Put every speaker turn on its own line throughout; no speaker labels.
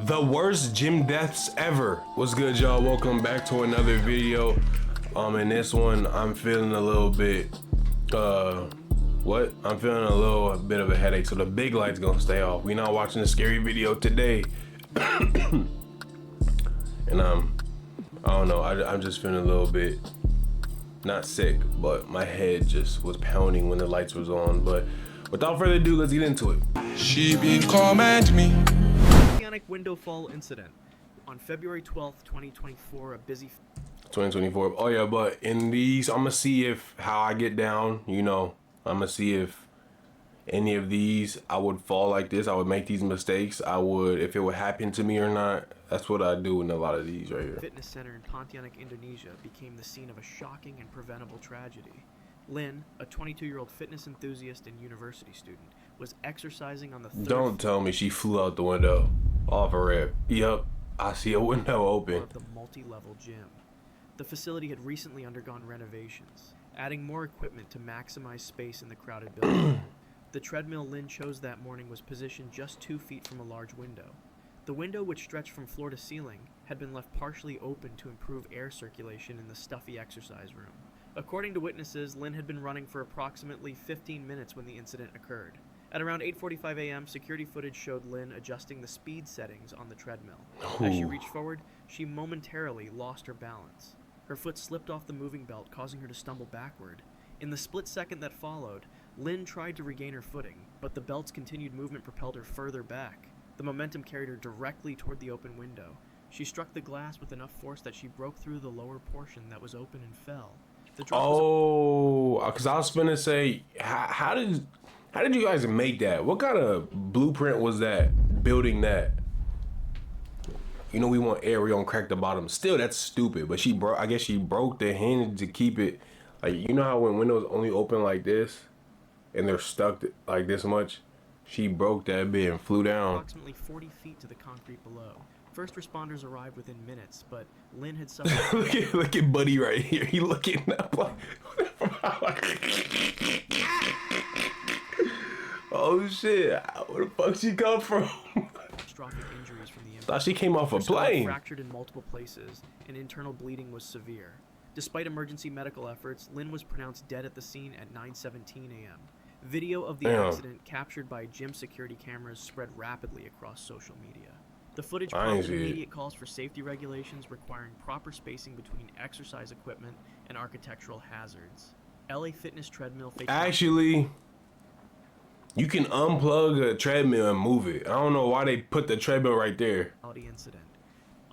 The worst gym deaths ever. What's good, y'all? Welcome back to another video. In this one, I'm feeling a little bit, I'm feeling a little bit of a headache, so the big light's gonna stay off. We not watching a scary video today. And I don't know, I'm just feeling a little bit, not sick, but my head just was pounding when the lights was on. But without further ado, let's get into it.
She been command me.
Window fall incident on February 12th, 2024. A busy
2024. Oh yeah, but in these, I'm gonna see if how I get down. You know, I'm gonna see if any of these I would fall like this. I would make these mistakes. I would, if it would happen to me or not. That's what I do in a lot of these right here.
Fitness center in Pontianak, Indonesia, became the scene of a shocking and preventable tragedy. Lynn, a 22-year-old fitness enthusiast and university student, was exercising on the third
Don't tell me she flew out the window off a rip. Yep, I see a window open.
Of the multi-level gym. The facility had recently undergone renovations, adding more equipment to maximize space in the crowded building. The treadmill Lynn chose that morning was positioned just 2 feet from a large window. The window, which stretched from floor to ceiling, had been left partially open to improve air circulation in the stuffy exercise room. According to witnesses, Lynn had been running for approximately 15 minutes when the incident occurred. At around 8:45 a.m., security footage showed Lynn adjusting the speed settings on the treadmill. As she reached forward, she momentarily lost her balance. Her foot slipped off the moving belt, causing her to stumble backward. In the split second that followed, Lynn tried to regain her footing, but the belt's continued movement propelled her further back. The momentum carried her directly toward the open window. She struck the glass with enough force that she broke through the lower portion that was open and fell.
Because I was gonna say, how did you guys make that? What kind of blueprint was that? Building that? You know, we want air, we don't crack the bottom. Still, that's stupid. But I guess she broke the hinge to keep it. Like, you know how when windows only open like this, and they're stuck like this much? She broke that bit and flew down.
Approximately 40 feet to the concrete below. First responders arrived within minutes, but Lynn had suffered.
look at Buddy right here. He looking up like. Oh shit! Where the fuck she come from?
Catastrophic injuries from the impact.
Thought she came off a plane.
Fractured in multiple places, and internal bleeding was severe. Despite emergency medical efforts, Lynn was pronounced dead at the scene at 9:17 a.m. Video of the accident captured by gym security cameras spread rapidly across social media. The footage prompted immediate calls for safety regulations requiring proper spacing between exercise equipment and architectural hazards. LA Fitness treadmill.
Actually, you can unplug a treadmill and move it. I don't know why they put the treadmill right there.
Incident.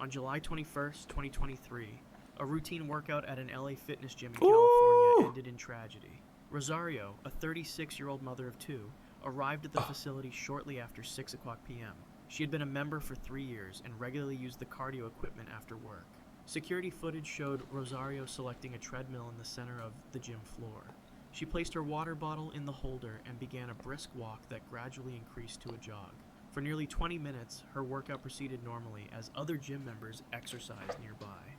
On July 21st, 2023, a routine workout at an LA Fitness gym in California ended in tragedy. Rosario, a 36-year-old mother of two, arrived at the facility shortly after 6 o'clock p.m. She had been a member for 3 years and regularly used the cardio equipment after work. Security footage showed Rosario selecting a treadmill in the center of the gym floor. She placed her water bottle in the holder and began a brisk walk that gradually increased to a jog. For nearly 20 minutes, her workout proceeded normally as other gym members exercised nearby.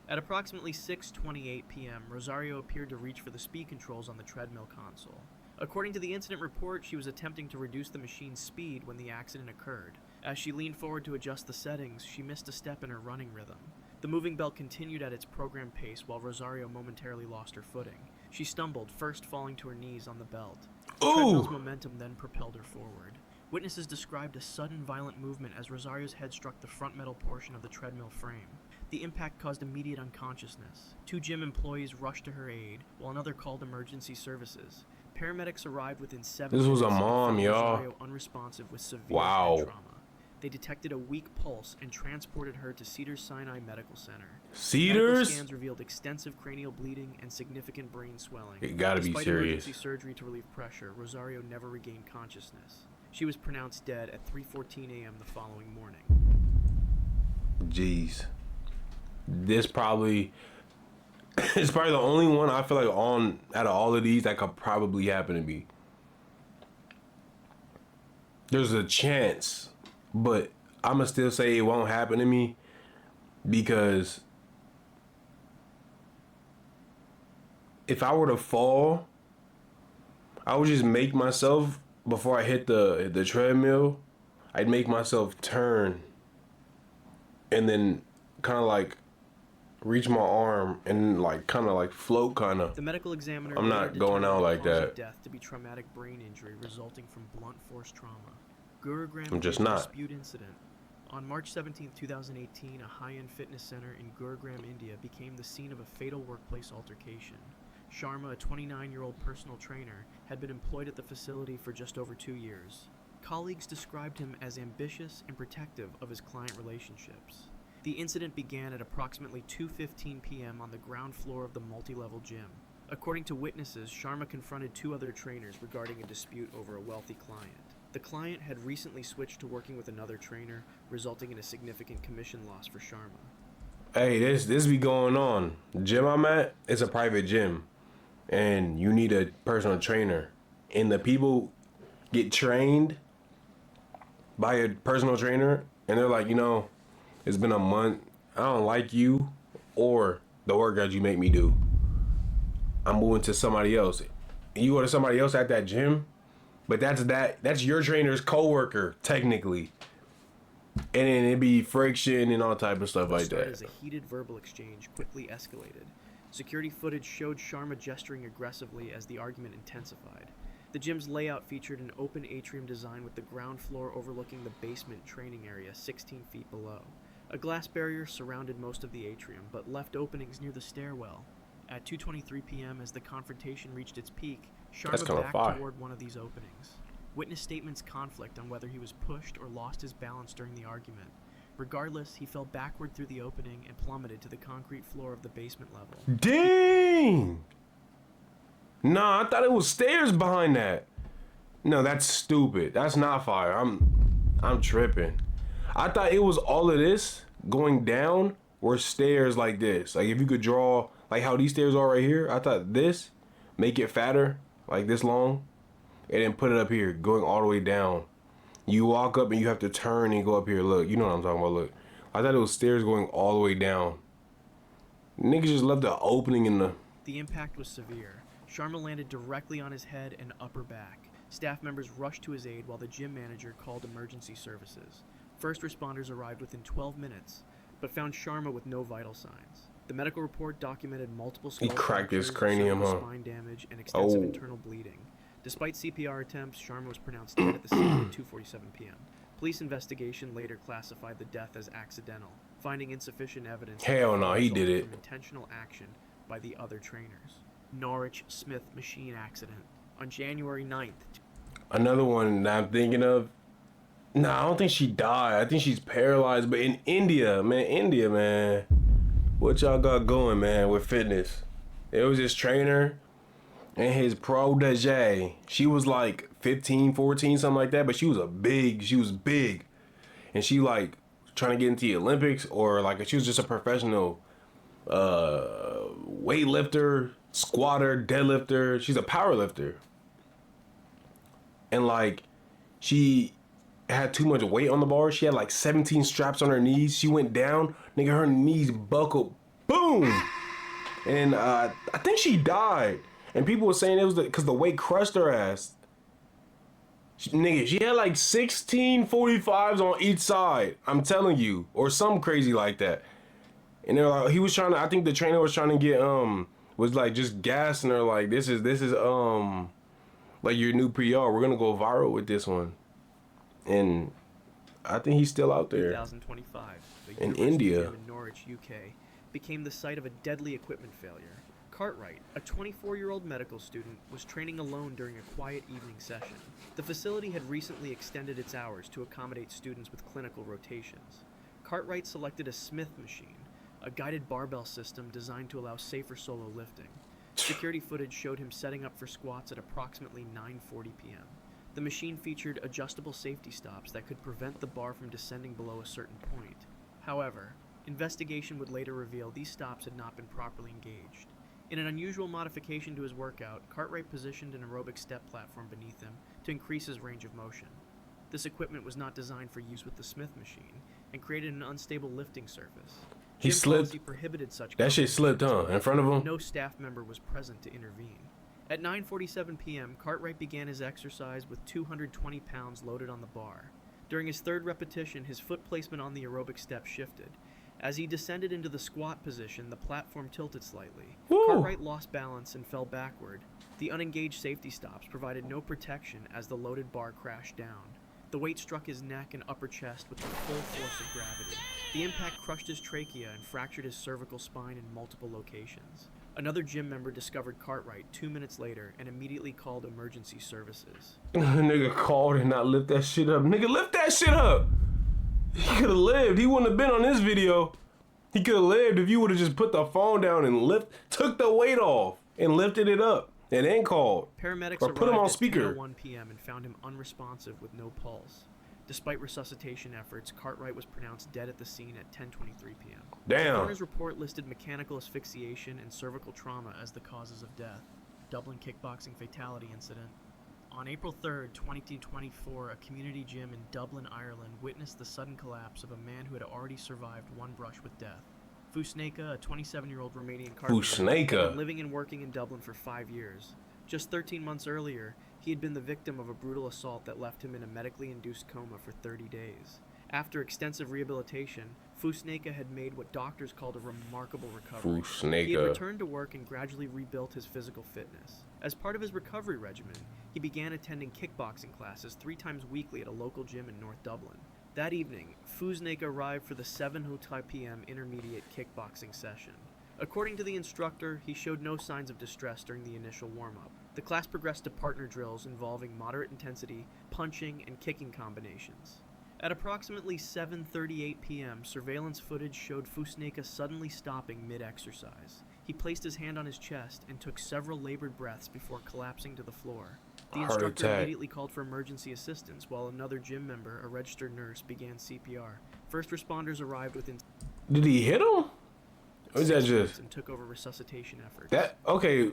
At approximately 6:28 p.m., Rosario appeared to reach for the speed controls on the treadmill console. According to the incident report, she was attempting to reduce the machine's speed when the accident occurred. As she leaned forward to adjust the settings, she missed a step in her running rhythm. The moving belt continued at its programmed pace while Rosario momentarily lost her footing. She stumbled, first falling to her knees on the belt. The treadmill's momentum then propelled her forward. Witnesses described a sudden violent movement as Rosario's head struck the front metal portion of the treadmill frame. The impact caused immediate unconsciousness. 2 gym employees rushed to her aid, while another called emergency services. Paramedics arrived within 7 minutes.
This was a mom, y'all.
Rosario unresponsive with severe head trauma. They detected a weak pulse and transported her to Cedars-Sinai Medical Center.
Cedars?
Medical scans revealed extensive cranial bleeding and significant brain swelling.
It gotta be serious.
Despite emergency surgery to relieve pressure, Rosario never regained consciousness. She was pronounced dead at 3:14 a.m. the following morning.
Jeez. This probably it's probably the only one I feel like out of all of these that could probably happen to me. There's a chance, but I'ma still say it won't happen to me because if I were to fall, I would just make myself, before I hit the treadmill, I'd make myself turn and then kind of like reach my arm and like kind of like float kind of.
The medical examiner
I'm
later
not going
determined
out
the
like
cause of
that.
death to be traumatic brain injury resulting from blunt force trauma. Gurugram
I'm just
is a
not.
dispute incident. On March 17, 2018, a high-end fitness center in Gurugram, India became the scene of a fatal workplace altercation. Sharma, a 29-year-old personal trainer, had been employed at the facility for just over 2 years. Colleagues described him as ambitious and protective of his client relationships. The incident began at approximately 2:15 p.m. on the ground floor of the multi-level gym. According to witnesses, Sharma confronted 2 other trainers regarding a dispute over a wealthy client. The client had recently switched to working with another trainer, resulting in a significant commission loss for Sharma.
Hey, this be going on. The gym I'm at, it's a private gym, and you need a personal trainer, and the people get trained by a personal trainer, and they're like, it's been a month. I don't like you or the workout you make me do. I'm moving to somebody else. And you go to somebody else at that gym, but that's your trainer's coworker technically, and then it be friction and all type of stuff like that.
As a heated verbal exchange quickly escalated. Security footage showed Sharma gesturing aggressively as the argument intensified. The gym's layout featured an open atrium design with the ground floor overlooking the basement training area 16 feet below. A glass barrier surrounded most of the atrium, but left openings near the stairwell. At 2:23 p.m., as the confrontation reached its peak, Sharma backed toward one of these openings. Witness statements conflict on whether he was pushed or lost his balance during the argument. Regardless, he fell backward through the opening and plummeted to the concrete floor of the basement level.
Dang! Nah, I thought it was stairs behind that. No, that's stupid. That's not fire. I'm tripping. I thought it was all of this going down were stairs like this. Like if you could draw like how these stairs are right here, I thought this, make it fatter, like this long, and then put it up here, going all the way down. You walk up and you have to turn and go up here. Look, you know what I'm talking about. Look, I thought it was stairs going all the way down. Niggas just left the opening in the...
The impact was severe. Sharma landed directly on his head and upper back. Staff members rushed to his aid while the gym manager called emergency services. First responders arrived within 12 minutes, but found Sharma with no vital signs. The medical report documented multiple skull fractures,
cranium,
spine damage, and extensive internal bleeding. Despite CPR attempts, Sharma was pronounced dead at the scene at 2:47 p.m. Police investigation later classified the death as accidental, finding insufficient evidence.
Hell no, he did it.
From intentional action by the other trainers. Norwich Smith machine accident on January 9th.
Another one that I'm thinking of. Nah, I don't think she died. I think she's paralyzed. But in India, man. What y'all got going, man, with fitness? There was this trainer and his protege. She was like 15, 14, something like that. But she was big. And she like trying to get into the Olympics, or like she was just a professional weightlifter, squatter, deadlifter. She's a power lifter. And like she had too much weight on the bar. She had like 17 straps on her knees. She went down, nigga, her knees buckled, boom. And I think she died. And people were saying it was because the weight crushed her ass. She had like 16 45s on each side. I'm telling you, or something crazy like that. And they're like, I think the trainer was trying to get was like just gassing her like this is like your new PR. We're gonna go viral with this one. And I think he's still out there.
2025, the
in
University
India.
Gym in Norwich, UK, became the site of a deadly equipment failure. Cartwright, a 24-year-old medical student, was training alone during a quiet evening session. The facility had recently extended its hours to accommodate students with clinical rotations. Cartwright selected a Smith machine, a guided barbell system designed to allow safer solo lifting. Security footage showed him setting up for squats at approximately 9:40 p.m. The machine featured adjustable safety stops that could prevent the bar from descending below a certain point. However, investigation would later reveal these stops had not been properly engaged. In an unusual modification to his workout, Cartwright positioned an aerobic step platform beneath him to increase his range of motion. This equipment was not designed for use with the Smith machine and created an unstable lifting surface.
He slipped.
Prohibited such
that shit slipped, huh? In front of him?
No staff member was present to intervene. At 9:47 p.m., Cartwright began his exercise with 220 pounds loaded on the bar. During his third repetition, his foot placement on the aerobic step shifted. As he descended into the squat position, the platform tilted slightly.
Woo.
Cartwright lost balance and fell backward. The unengaged safety stops provided no protection as the loaded bar crashed down. The weight struck his neck and upper chest with the full force of gravity. The impact crushed his trachea and fractured his cervical spine in multiple locations. Another gym member discovered Cartwright 2 minutes later and immediately called emergency services.
Nigga called and not lift that shit up. Nigga, lift that shit up! He could have lived. He wouldn't have been on this video. He could have lived if you would have just put the phone down and took the weight off and lifted it up and then called.
Paramedics
or put him on
arrived
speaker.
at 10:01 p.m. and found him unresponsive with no pulse. Despite resuscitation efforts, Cartwright was pronounced dead at the scene at 10:23 p.m. The
Damn.
coroner's report listed mechanical asphyxiation and cervical trauma as the causes of death. Dublin kickboxing fatality incident. On April 3rd, 2024, a community gym in Dublin, Ireland witnessed the sudden collapse of a man who had already survived one brush with death. Fusneka, a 27-year-old Romanian carpenter, had been living and working in Dublin for 5 years. Just 13 months earlier, he had been the victim of a brutal assault that left him in a medically induced coma for 30 days. After extensive rehabilitation, Fusneka had made what doctors called a remarkable recovery. He had returned to work and gradually rebuilt his physical fitness. As part of his recovery regimen, he began attending kickboxing classes 3 times weekly at a local gym in North Dublin. That evening, Fusneka arrived for the 7:00 p.m. intermediate kickboxing session. According to the instructor, he showed no signs of distress during the initial warm-up. The class progressed to partner drills involving moderate intensity, punching, and kicking combinations. At approximately 7:38 p.m., surveillance footage showed Fusneka suddenly stopping mid-exercise. He placed his hand on his chest and took several labored breaths before collapsing to the floor. The instructor immediately called for emergency assistance, while another gym member, a registered nurse, began CPR. First responders arrived within...
Did he hit him? Or is that just...
and took over resuscitation efforts.
Okay.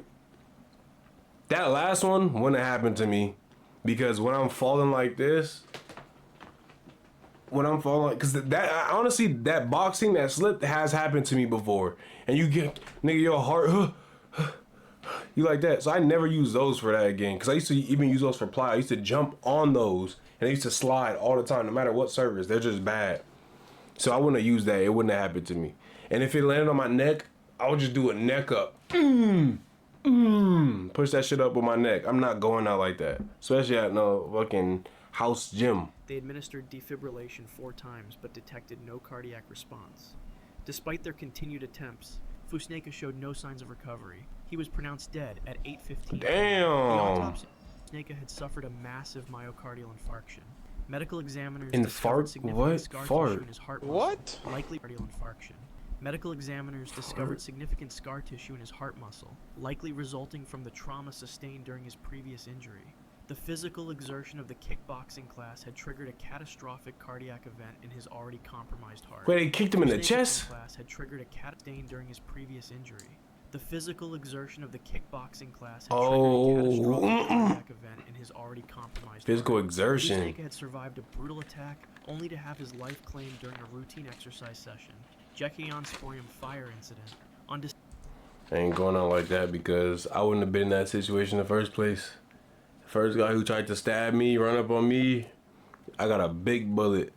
That last one wouldn't have happened to me. Because when I'm falling like this... Because that honestly, that boxing, that slip has happened to me before. And you get, nigga, your heart... You like that. So I never use those for that again. Because I used to even use those for ply. I used to jump on those. And I used to slide all the time, no matter what surface. They're just bad. So I wouldn't have used that. It wouldn't have happened to me. And if it landed on my neck, I would just do a neck up. Push that shit up with my neck. I'm not going out like that. Especially at no fucking house gym.
They administered defibrillation 4 times, but detected no cardiac response. Despite their continued attempts, Fusneka showed no signs of recovery. He was pronounced dead at 8:15.
Damn.
The autopsy Fusneka had suffered a massive myocardial infarction. Medical examiners discovered significant scar tissue in his heart muscle, likely cardiac infarction. Medical examiners discovered significant scar tissue in his heart muscle, likely resulting from the trauma sustained during his previous injury. The physical exertion of the kickboxing class had triggered a catastrophic cardiac event in his already compromised heart.
Wait, they kicked him in the chest?
Class had triggered a stain during his previous injury. The physical exertion of the kickboxing class had triggered a catastrophic cardiac event in his already compromised
physical
heart.
exertion.
Fusneka had survived a brutal attack only to have his life claimed during a routine exercise session. Sporium fire incident.
I ain't going out like that because I wouldn't have been in that situation in the first place. The first guy who tried to stab me, run up on me, I got a big bullet.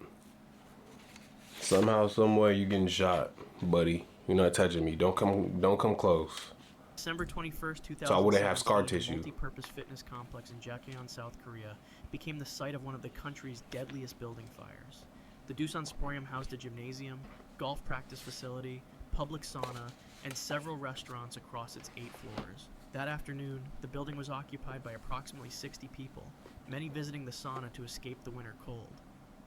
Somehow, someway, you getting shot, buddy. You're not touching me. Don't come close.
December 21st, 2007,
so I wouldn't have scar tissue.
The multi-purpose fitness complex in Jaekyong, South Korea, became the site of one of the country's deadliest building fires. The Sporium housed a gymnasium, golf practice facility, public sauna, and several restaurants across its 8 floors. That afternoon, the building was occupied by approximately 60 people, many visiting the sauna to escape the winter cold.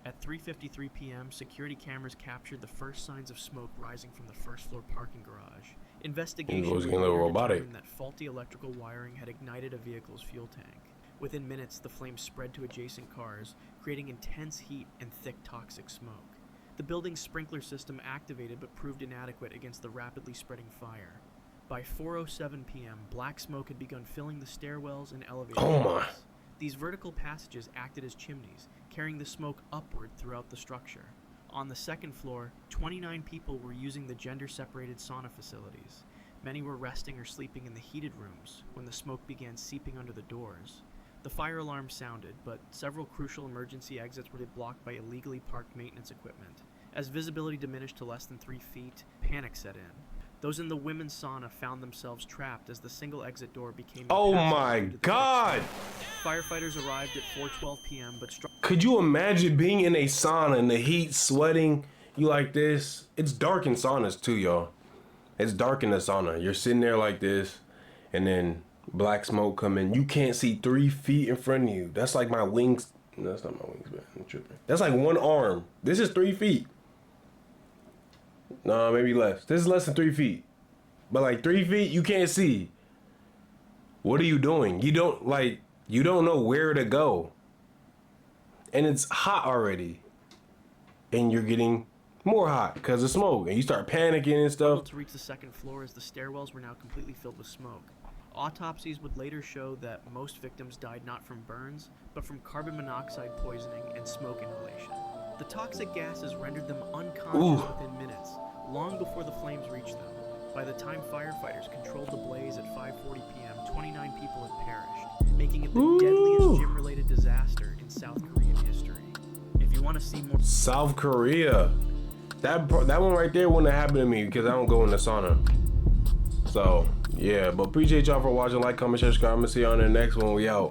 At 3:53 p.m., security cameras captured the first signs of smoke rising from the first-floor parking garage. Investigation determined that faulty electrical wiring had ignited a vehicle's fuel tank. Within minutes, the flames spread to adjacent cars, creating intense heat and thick toxic smoke. The building's sprinkler system activated but proved inadequate against the rapidly spreading fire. By 4:07 p.m., black smoke had begun filling the stairwells and elevator shafts. These vertical passages acted as chimneys, carrying the smoke upward throughout the structure. On the second floor, 29 people were using the gender-separated sauna facilities. Many were resting or sleeping in the heated rooms when the smoke began seeping under the doors. The fire alarm sounded, but several crucial emergency exits were blocked by illegally parked maintenance equipment. As visibility diminished to less than 3 feet, panic set in. Those in the women's sauna found themselves trapped as the single exit door became
Oh
impassable
my
due to the
God!
Firefighters arrived at 4:12 p.m. but
Could you imagine being in a sauna in the heat, sweating, you like this? It's dark in saunas too, y'all. It's dark in the sauna. You're sitting there like this, and then black smoke coming. You can't see 3 feet in front of you. That's like my wings. No, that's not my wings, man. I'm tripping. That's like one arm. This is 3 feet. No, maybe less. This is less than 3 feet. But like 3 feet, you can't see. What are you doing? You don't know where to go. And it's hot already. And you're getting more hot because of smoke. And you start panicking and stuff.
To reach the second floor as the stairwells were now completely filled with smoke. Autopsies would later show that most victims died not from burns, but from carbon monoxide poisoning and smoke inhalation. The toxic gases rendered them unconscious within minutes, long before the flames reached them. By the time firefighters controlled the blaze at 5:40 p.m., 29 people had perished, making it the deadliest gym-related disaster in South Korean history. If you want to see more...
South Korea. That one right there wouldn't have happened to me because I don't go in the sauna. So, yeah. But appreciate y'all for watching. Like, comment, share, subscribe. I'm going to see you on the next one. We out.